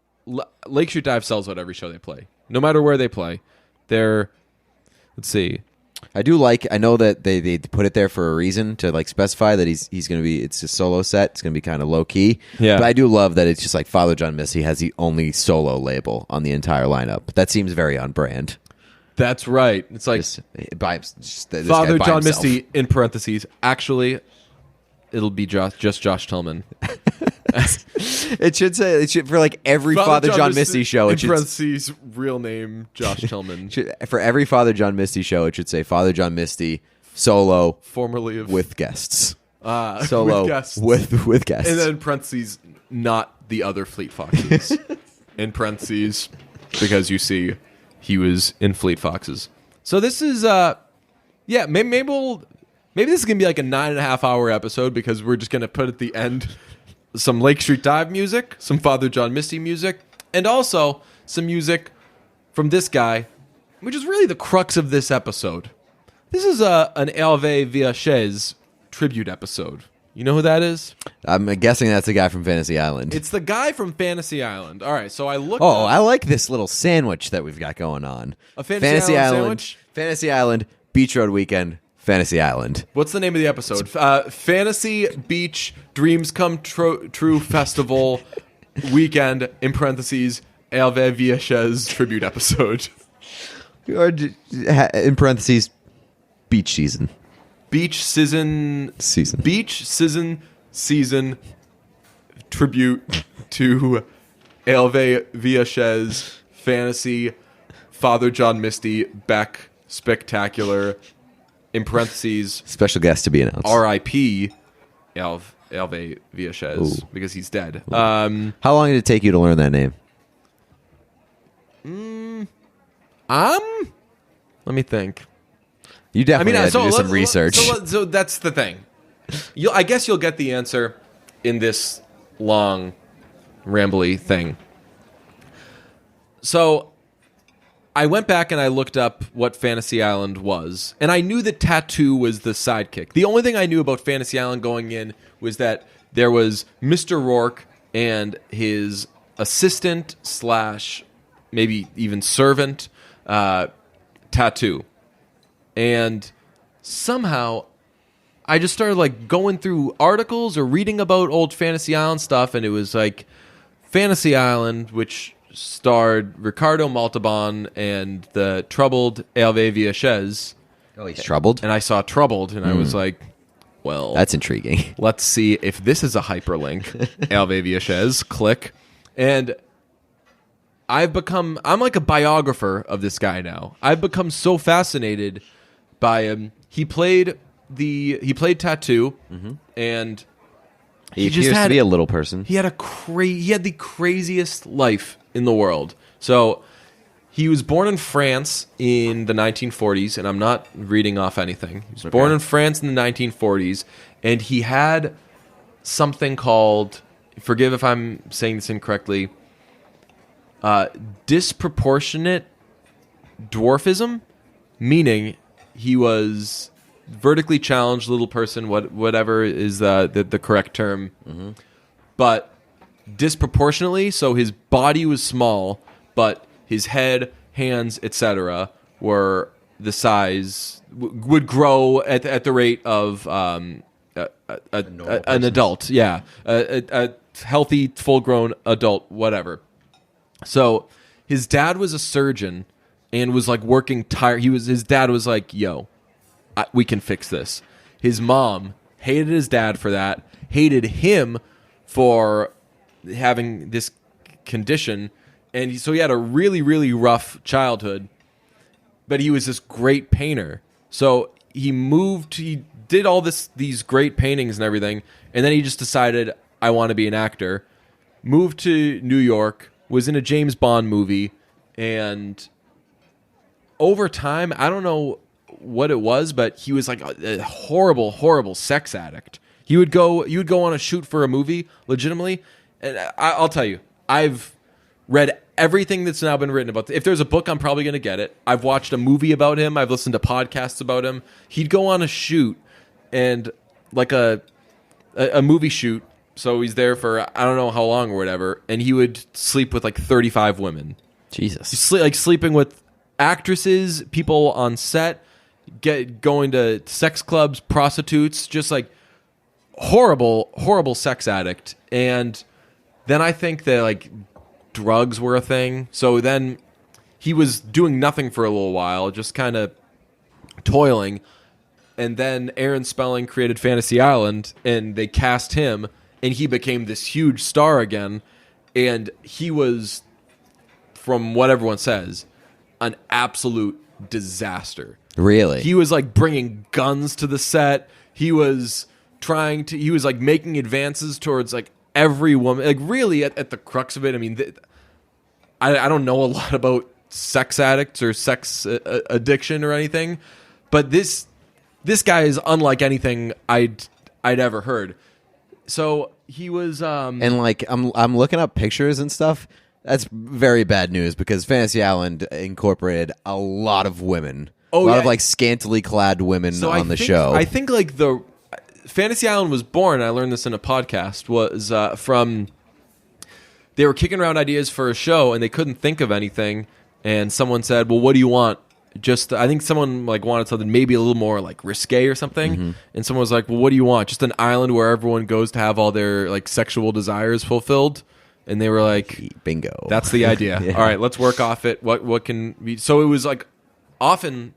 Lake Street Dive sells out every show they play, no matter where they play. They're. Let's see. I do like. I know that they put it there for a reason to like specify that he's going to be. It's a solo set. It's going to be kind of low key. Yeah. But I do love that it's just like Father John Misty has the only solo label on the entire lineup. That seems very on brand. That's right. It's like Just this Father guy by John himself. Misty in parentheses. Actually, it'll be just Josh Tillman. It should for like every Father John Misty show. In It should, parentheses, real name Josh Tillman, for every Father John Misty show, it should say Father John Misty solo formerly of with guests. solo with guests, with guests. and then in parentheses, not the other Fleet Foxes. In parentheses, because you see, he was in Fleet Foxes. So this is maybe this is gonna be like a 9.5 hour episode because we're just gonna put at the end some Lake Street Dive music, some Father John Misty music, and also some music from this guy, which is really the crux of this episode. This is an Herve Villachaize tribute episode. You know who that is? I'm guessing that's the guy from Fantasy Island. It's the guy from Fantasy Island. All right, so I looked Oh, up I like this little sandwich that we've got going on. A Fantasy Island sandwich? Fantasy Island, Beach Road Weekend, Fantasy Island. What's the name of the episode? Fantasy Beach Dreams Come True Festival Weekend, in parentheses, Herve Villachaize tribute episode. Or in parentheses, beach season. Beach season season tribute to Herve Villachaize Fantasy Father John Misty Beck Spectacular, in parentheses, Special guest to be announced. R.I.P. Herve Villachaize, because he's dead. How long did it take you to learn that name? Let me think. You definitely had to do some research. So that's the thing. I guess you'll get the answer in this long, rambly thing. So I went back and I looked up what Fantasy Island was, and I knew that Tattoo was the sidekick. The only thing I knew about Fantasy Island going in was that there was Mr. Rourke and his assistant / maybe even servant, Tattoo. And somehow I just started like going through articles or reading about old Fantasy Island stuff, and it was like Fantasy Island, which starred Ricardo Montalban and the troubled Herve Villachaize. Oh, he's troubled? And I saw Troubled, and I was like, well, That's intriguing. let's see if this is a hyperlink. Herve Villachaize, click. And I'm like a biographer of this guy now. I've become so fascinated by him. He played Tattoo, and He just appears had to be a little person. he had the craziest life in the world. So he was born in France in the 1940s, and I'm not reading off anything. He was born in France in the 1940s, and he had something called, forgive if I'm saying this incorrectly, disproportionate dwarfism, meaning he was vertically challenged little person, whatever is the correct term, but disproportionately. So his body was small, but his head, hands, etc., were the size would grow at the rate of an adult. Yeah, a healthy, full-grown adult, whatever. So his dad was a surgeon and was like working tired. His dad was like, "Yo, we can fix this." His mom hated his dad for that, hated him for having this condition, and so he had a really, really rough childhood. but he was this great painter. So he did all these great paintings and everything, and then he just decided, I want to be an actor. Moved to New York, was in a James Bond movie, and over time, I don't know what it was, but he was like a horrible, horrible sex addict. You would go on a shoot for a movie, legitimately, and I'll tell you, I've read everything that's now been written about. If there's a book, I'm probably going to get it. I've watched a movie about him. I've listened to podcasts about him. He'd go on a shoot, and like a movie shoot, so he's there for I don't know how long or whatever, and he would sleep with like 35 women. Jesus. Sleeping with actresses, people on set, going to sex clubs, prostitutes, just like horrible, horrible sex addict. And then I think that like drugs were a thing. So then he was doing nothing for a little while, just kind of toiling. And then Aaron Spelling created Fantasy Island, and they cast him, and he became this huge star again. And he was, from what everyone says, an absolute disaster. Really? He was like bringing guns to the set. He was like making advances towards like every woman. Like really at the crux of it, I mean, I don't know a lot about sex addicts or sex addiction or anything, but this guy is unlike anything I'd ever heard. So he was and like I'm looking up pictures and stuff. That's very bad news because Fantasy Island incorporated a lot of women. A lot of like scantily clad women on the show. I think like the Fantasy Island was born, I learned this in a podcast, was from they were kicking around ideas for a show and they couldn't think of anything, and someone said, well, what do you want? Just I think someone like wanted something maybe a little more like risque or something, and someone was like, well, what do you want? Just an island where everyone goes to have all their like sexual desires fulfilled. And they were like, bingo. That's the idea. Yeah. All right, let's work off it. What can be? So it was like often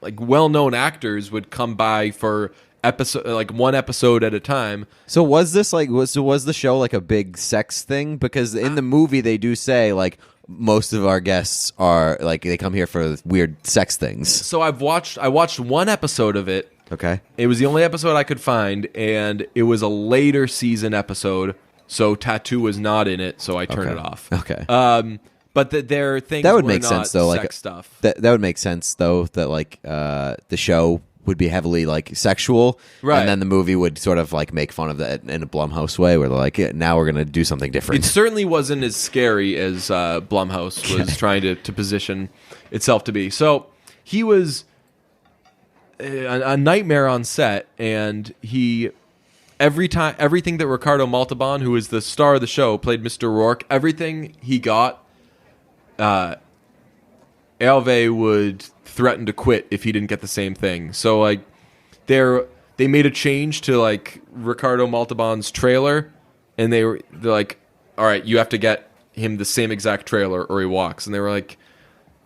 like well-known actors would come by for one episode at a time. So was this like was the show like a big sex thing? Because in the movie they do say like most of our guests are like they come here for weird sex things. So I watched one episode of it. Okay. It was the only episode I could find, and it was a later season episode. So Tattoo was not in it, so I turned it off. Okay. But their things that would were make not sense though. sex Like stuff. That would make sense though. That like the show would be heavily like sexual, right? And then the movie would sort of like make fun of that in a Blumhouse way, where they're like, yeah, now we're gonna do something different. It certainly wasn't as scary as Blumhouse was trying to position itself to be. So he was a nightmare on set, and everything that Ricardo Montalban, who is the star of the show, played Mr. Rourke, everything he got, Herve would threaten to quit if he didn't get the same thing. So like they made a change to like Ricardo Montalban's trailer, and they're like, all right, you have to get him the same exact trailer or he walks. And they were like,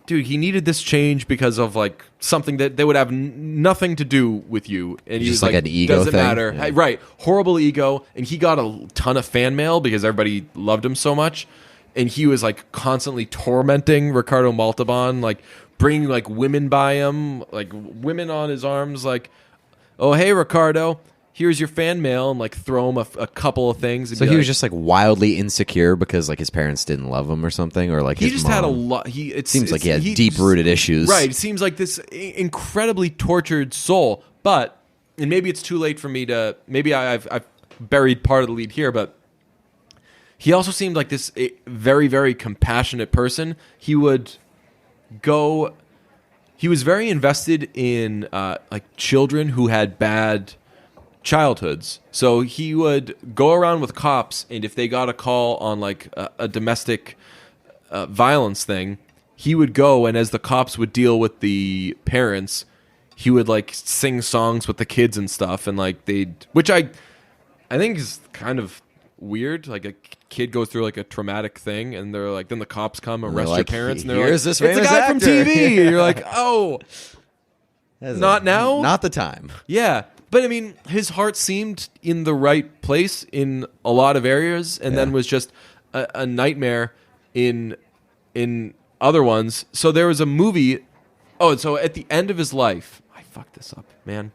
dude, he needed this change because of like something that they would have nothing to do with you, and he Just was like an ego doesn't thing? matter, Yeah. right? Horrible ego, and he got a ton of fan mail because everybody loved him so much, and he was like constantly tormenting Ricardo Montalban, like bringing like women by him, like women on his arms, like, oh hey Ricardo, here's your fan mail, and like throw him a couple of things. And So be he like, was just like wildly insecure because like his parents didn't love him or something, or like he his just mom. had a lot. It Seems like he had deep-rooted issues. Right. It seems like this incredibly tortured soul. But, and maybe it's too late for me to, maybe I've buried part of the lead here, but he also seemed like this very, very compassionate person. He was very invested in like children who had bad childhoods. So he would go around with cops, and if they got a call on like a domestic violence thing, he would go, and as the cops would deal with the parents, he would like sing songs with the kids and stuff, and like which I think is kind of weird. Like a kid goes through like a traumatic thing, and they're like, then the cops come arrest your like, parents, and they're "Here's like, this it's the famous guy from actor." TV. And you're like, oh, That's not now? Not the time. yeah. But I mean, his heart seemed in the right place in a lot of areas, and then was just a nightmare in other ones. So there was a movie Oh, and so at the end of his life, I fucked this up, man.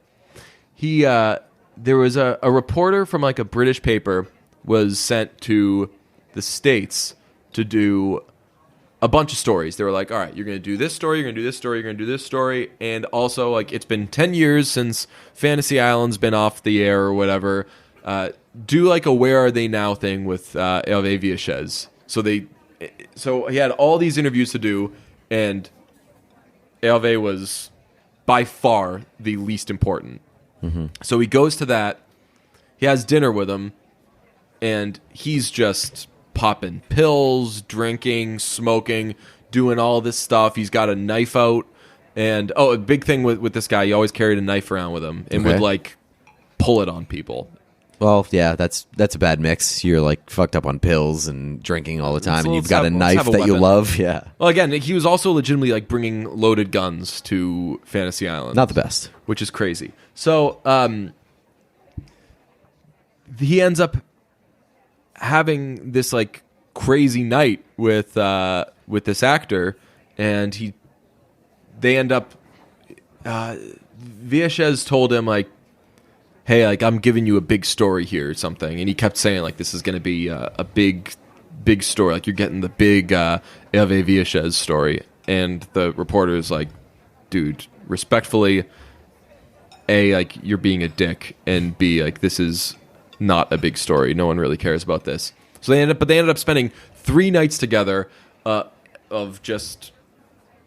He there was a reporter from like a British paper was sent to the States to do a bunch of stories. They were like, all right, you're going to do this story, you're going to do this story, you're going to do this story. And also, like, it's been 10 years since Fantasy Island's been off the air or whatever. Do like a Where Are They Now thing with Herve Villachaize. So he had all these interviews to do, and Herve was by far the least important. Mm-hmm. So he goes to that. He has dinner with him, and he's just popping pills, drinking, smoking, doing all this stuff. He's got a knife out. And, a big thing with this guy, he always carried a knife around with him and would, like, pull it on people. Well, yeah, that's a bad mix. You're, like, fucked up on pills and drinking all the time, and you've got a knife that you love. Yeah. Well, again, he was also legitimately, like, bringing loaded guns to Fantasy Island. Not the best. Which is crazy. So, he ends up having this like crazy night with this actor, and they end up Villachaize told him like, hey, like I'm giving you a big story here or something, and he kept saying like this is going to be a big story, like you're getting the big Herve Villachaize story. And the reporter is like, dude, respectfully, A, like you're being a dick, and B, like this is not a big story. No one really cares about this. So they ended up spending 3 nights together of just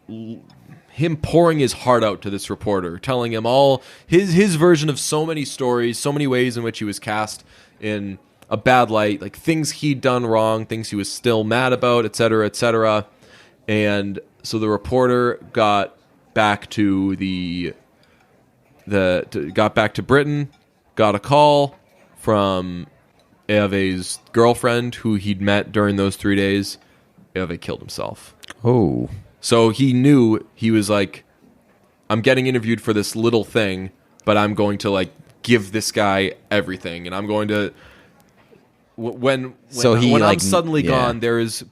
him pouring his heart out to this reporter, telling him all his version of so many stories, so many ways in which he was cast in a bad light, like things he'd done wrong, things he was still mad about, et cetera, et cetera. And so the reporter got back to got back to Britain, got a call from Herve's girlfriend, who he'd met during those 3 days. Herve killed himself. Oh. So he knew, he was like, I'm getting interviewed for this little thing, but I'm going to like give this guy everything, and I'm going to when I'm suddenly gone,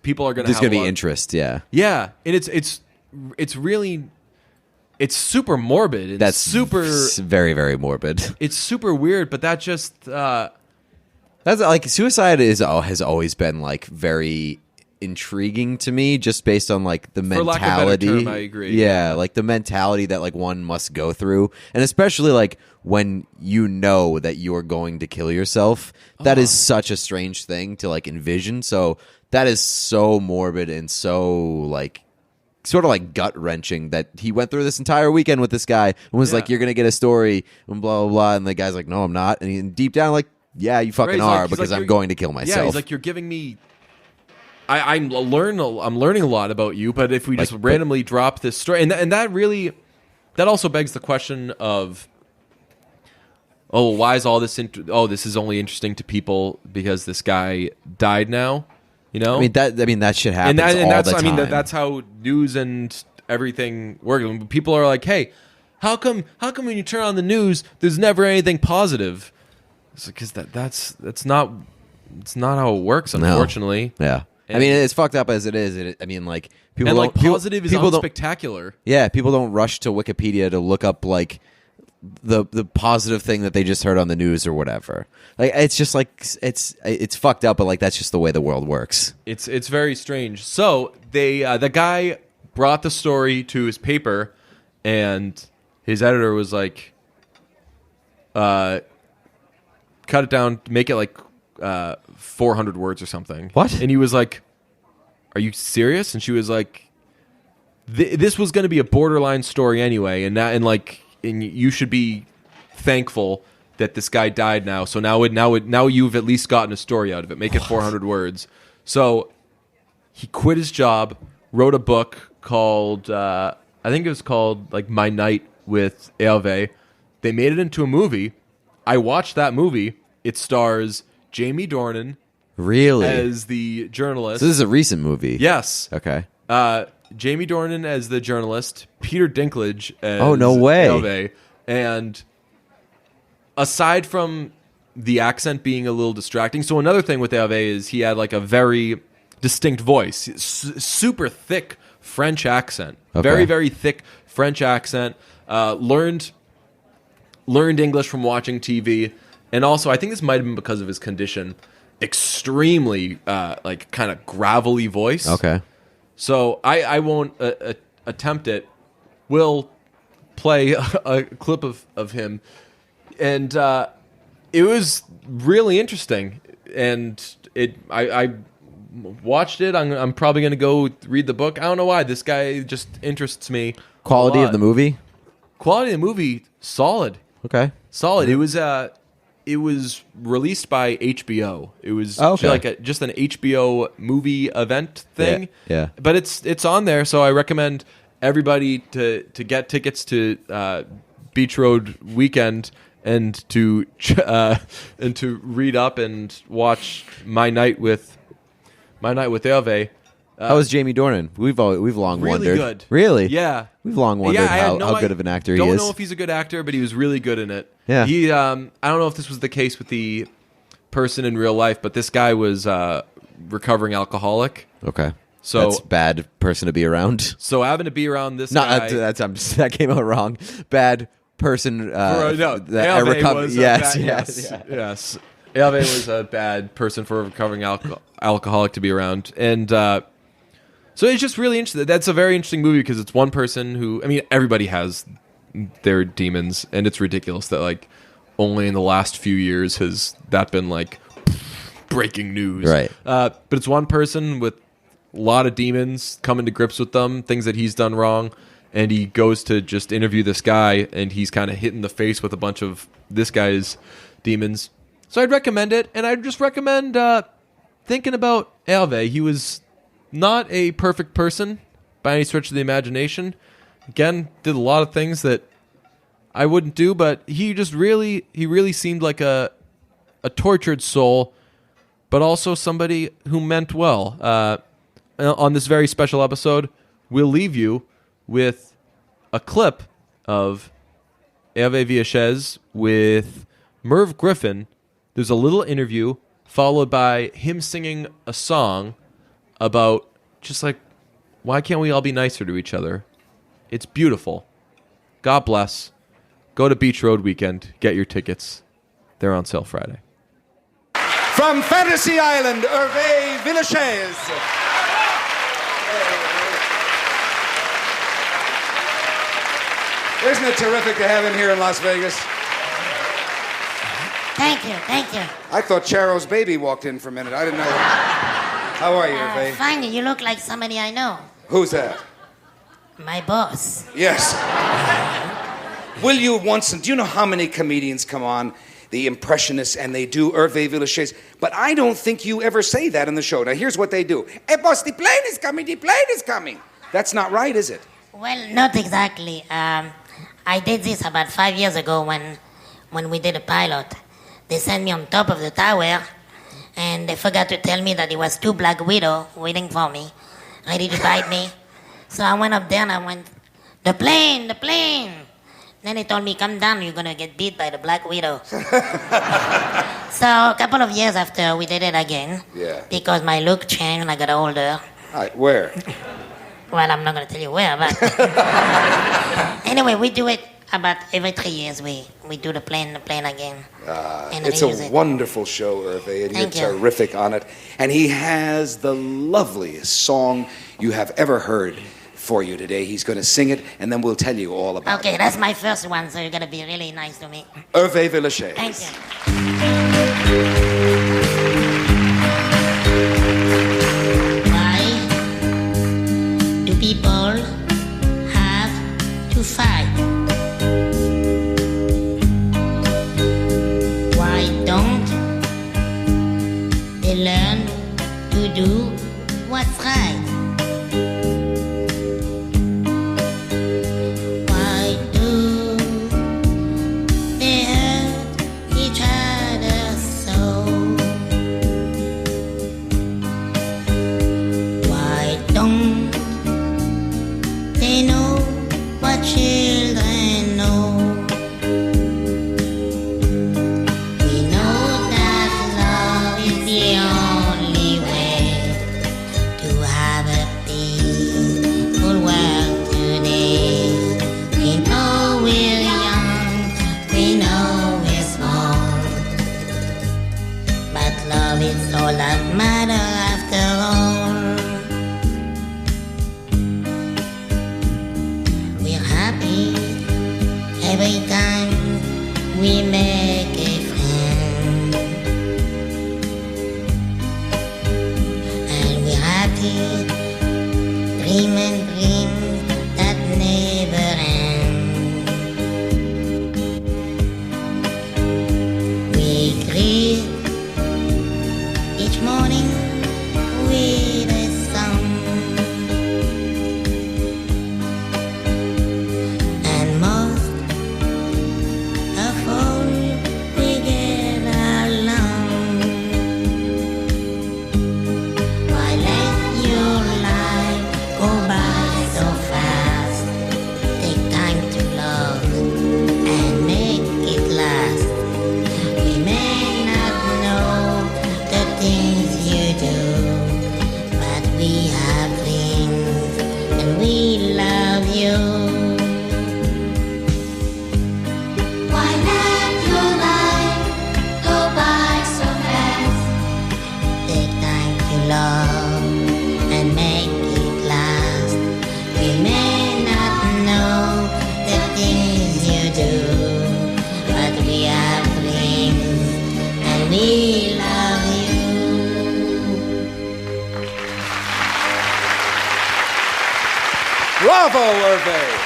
people are going to there's going to be interest, yeah. Yeah, and it's really, it's super morbid. And that's super very, very morbid. It's super weird, but that just that's like suicide has always been like very intriguing to me, just based on like the mentality. For lack of a better term, I agree. Yeah, like the mentality that like one must go through, and especially like when you know that you are going to kill yourself. That is such a strange thing to like envision. So that is so morbid and so like sort of like gut wrenching that he went through this entire weekend with this guy and was like, "You're gonna get a story," and blah blah blah, and the guy's like, "No, I'm not," and deep down like, "Yeah, you fucking are, because I'm going to kill myself." Yeah, he's like, "You're giving me." I'm learning a lot about you, but if we just randomly drop this story, and that also begs the question of, why is all this? This is only interesting to people because this guy died now. You know, I mean that shit happens all the time. I mean that's how news and everything works. When people are like, "Hey, how come when you turn on the news, there's never anything positive?" It's because that's not how it works, unfortunately. No. Yeah. I mean, it's fucked up as it is. I mean, like people and like positive is unspectacular. Yeah, people don't rush to Wikipedia to look up like the positive thing that they just heard on the news or whatever. Like it's just like it's fucked up, but like that's just the way the world works. It's very strange. So the guy brought the story to his paper, and his editor was like, cut it down, make it like 400 words or something. What? And he was like, are you serious? And she was like, this was going to be a borderline story anyway, and you should be thankful that this guy died now. So now you've at least gotten a story out of it. Make it 400 words. So he quit his job, wrote a book called I think it was called like My Night with Herve. They made it into a movie. I watched that movie. It stars Jamie Dornan, really, as the journalist. So this is a recent movie. Yes. Okay. Jamie Dornan as the journalist, Peter Dinklage as no way. Herve. And aside from the accent being a little distracting, so another thing with Herve is he had like a very distinct voice, super thick French accent. Okay. Very, very thick French accent. Learned English from watching TV. And also, I think this might have been because of his condition, extremely, like, kind of gravelly voice. Okay. So I won't attempt it. We'll play a clip of him. And it was really interesting. And I watched it. I'm probably going to go read the book. I don't know why. This guy just interests me. Quality of the movie? Quality of the movie, solid. Okay. Solid. It was released by HBO. It was like just an HBO movie event thing. Yeah. But it's on there, so I recommend everybody to get tickets to Beach Road Weekend and to read up and watch My Night with Herve. How was Jamie Dornan? We've long Really wondered. good. Really? Yeah. We've long wondered I had how good of an actor he is. Don't know if he's a good actor, but he was really good in it. Yeah. He I don't know if this was the case with the person in real life, but this guy was recovering alcoholic. Okay. So that's a bad person to be around. So having to be around this No, guy. that came out wrong. Bad person. Herve Yes. Yes. Herve was a bad person for a recovering alcoholic to be around. And so it's just really interesting. That's a very interesting movie because it's one person who, I mean, everybody has their demons, and it's ridiculous that, like, only in the last few years has that been, like, breaking news. Right. But it's one person with a lot of demons, coming to grips with them, things that he's done wrong, and he goes to just interview this guy, and he's kind of hit in the face with a bunch of this guy's demons. So I'd recommend it, and I'd just recommend thinking about Herve. He was not a perfect person by any stretch of the imagination. Again, did a lot of things that I wouldn't do, but he really seemed like a tortured soul, but also somebody who meant well. On this very special episode, we'll leave you with a clip of Herve Villachaize with Merv Griffin. There's a little interview followed by him singing a song about just like, why can't we all be nicer to each other? It's beautiful. God bless. Go to Beach Road Weekend. Get your tickets. They're on sale Friday. From Fantasy Island, Herve Villachaize. Isn't it terrific to have him here in Las Vegas? Thank you, thank you. I thought Charo's baby walked in for a minute. I didn't know. How are you, Herve? Fine, you look like somebody I know. Who's that? My boss. Yes. Will you once, do you know how many comedians come on, the Impressionists, and they do Herve Villachaize? But I don't think you ever say that in the show. Now, here's what they do. Hey, boss, the plane is coming, the plane is coming. That's not right, is it? Well, not exactly. I did this about 5 years ago when we did a pilot. They sent me on top of the tower, and they forgot to tell me that there was 2 black widows waiting for me, ready to bite me. So I went up there and I went, the plane, the plane. Then they told me, come down, you're going to get beat by the black widow. So a couple of years after, we did it again. Yeah. Because my look changed and I got older. Where? Well, I'm not going to tell you where, but... Anyway, we do it about every 3 years. We do the plane again. And It's reuse a it. wonderful show, Herve, and Thank you're you. terrific on it. And he has the loveliest song you have ever heard for you today. He's going to sing it, and then we'll tell you all about Okay, it. that's my first one, so you got to be really nice to me. Herve Villachaize. Thank you. Why do people have to fight? Why don't they learn to do what's right? Why do they hurt each other so? Why don't they know what children know? We know that love is the only way to have a peace. keep dreaming dreams that never end. We greet each morning with a song, and most of all we get along. Why let your life go by so fast? Take time to love and make it last. We may not know the things you do, but we have dreams and we love you. Why let your life go by so fast? Take time to love and make it last. We may not know the things you do, but we have dreams and we love you. Bravo, Herve.